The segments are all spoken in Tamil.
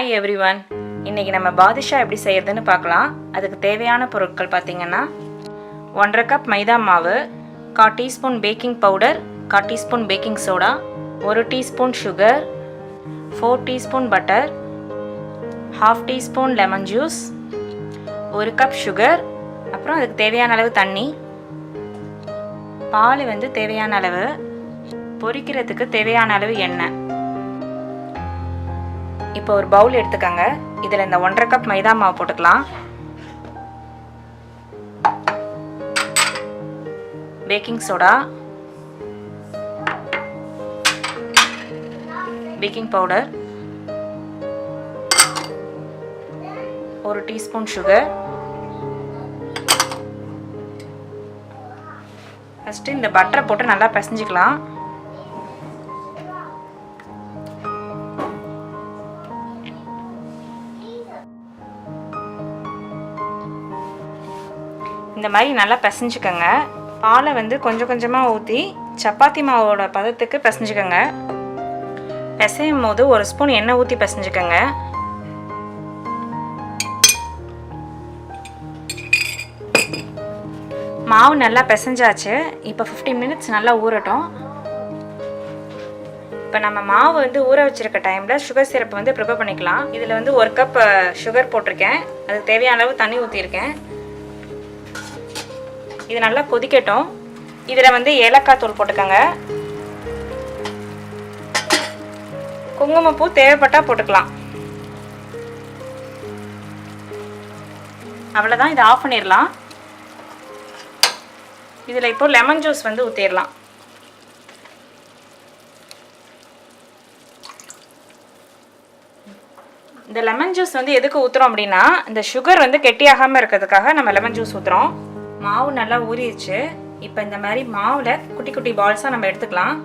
Hi everyone. இன்றைக்கி நம்ம பாதுஷா எப்படி செய்யறதுன்னு பார்க்கலாம். அதுக்கு தேவையான பொருட்கள் பார்த்திங்கன்னா 1.5 கப் மைதா மாவு, 1/4 teaspoon baking powder, 1/4 teaspoon baking soda, 1 teaspoon sugar, 4 teaspoon butter, 1/2 teaspoon lemon juice, 1 cup sugar, அப்புறம் அதுக்கு தேவையான அளவு தண்ணி, பால் தேவையான அளவு, பொரிக்கிறதுக்கு தேவையான அளவு எண்ணெய். இப்போ ஒரு பவுல் எடுத்துக்கோங்க. இதில் இந்த 1.5 கப் மைதா மாவு போட்டுக்கலாம். Baking soda, baking powder, 1 teaspoon sugar. First இந்த பட்டரை போட்டு நல்லா பிசைஞ்சிக்கலாம். இந்த மாதிரி நல்லா பிசைஞ்சுக்கோங்க. பாலை கொஞ்சம் கொஞ்சமாக ஊற்றி சப்பாத்தி மாவோட பதத்துக்கு பிசைஞ்சுக்கோங்க. பிசையும் போது 1 ஸ்பூன் எண்ணெய் ஊற்றி பிசைஞ்சுக்கோங்க. மாவு நல்லா பிசைஞ்சாச்சு. இப்போ 15 மினிட்ஸ் நல்லா ஊறட்டும். இப்போ நம்ம மாவு ஊற வச்சுருக்க டைமில் சுகர் சிரப்பு ப்ரிப்பேர் பண்ணிக்கலாம். இதில் 1 கப் சுகர் போட்டிருக்கேன். அதுக்கு தேவையான அளவு தண்ணி ஊற்றிருக்கேன். இது நல்லா கொதிக்கட்டும். இதில் ஏலக்காய் தூள் போட்டுக்கோங்க. குங்குமப்பூ தேவைப்பட்டால் போட்டுக்கலாம். அவ்வளோதான், இதை ஆஃப் பண்ணிடலாம். இதில் இப்போ லெமன் ஜூஸ் ஊற்றிடலாம். இந்த லெமன் ஜூஸ் எதுக்கு ஊற்றுறோம் அப்படின்னா, இந்த சுகர் கெட்டியாகாமல் இருக்கிறதுக்காக நம்ம லெமன் ஜூஸ் ஊற்றுறோம். மாவு நல்லா ஊறிடுச்சு. இப்போ இந்த மாதிரி மாவில் குட்டி குட்டி பால்ஸாக நம்ம எடுத்துக்கலாம்.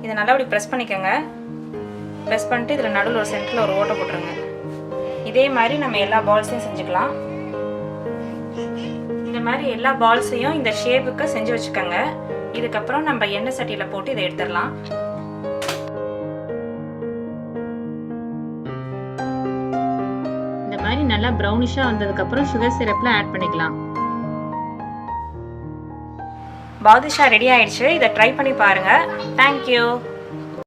இதை நல்லா இப்படி ப்ரெஸ் பண்ணிக்கோங்க. ப்ரெஸ் பண்ணிட்டு இதில் நடுவில் ஒரு சென்டரில் ஒரு ஓட்டை போட்டுருங்க. இதே மாதிரி நம்ம எல்லா பால்ஸையும் செஞ்சுக்கலாம். இந்த மாதிரி எல்லா பால்ஸையும் இந்த ஷேப்புக்கு செஞ்சு வச்சுக்கோங்க. இதுக்கப்புறம் நம்ம எண்ணெய் சட்டியில் போட்டு இதை எடுத்துடலாம். இந்த மாதிரி நல்லா ப்ரௌனிஷாக வந்ததுக்கப்புறம் சுகர் சிரப்பில் ஆட் பண்ணிக்கலாம். பாதுஷா ரெடி ஆயிடுச்சு. இதை ட்ரை பண்ணி பாருங்கள். தேங்க்யூ.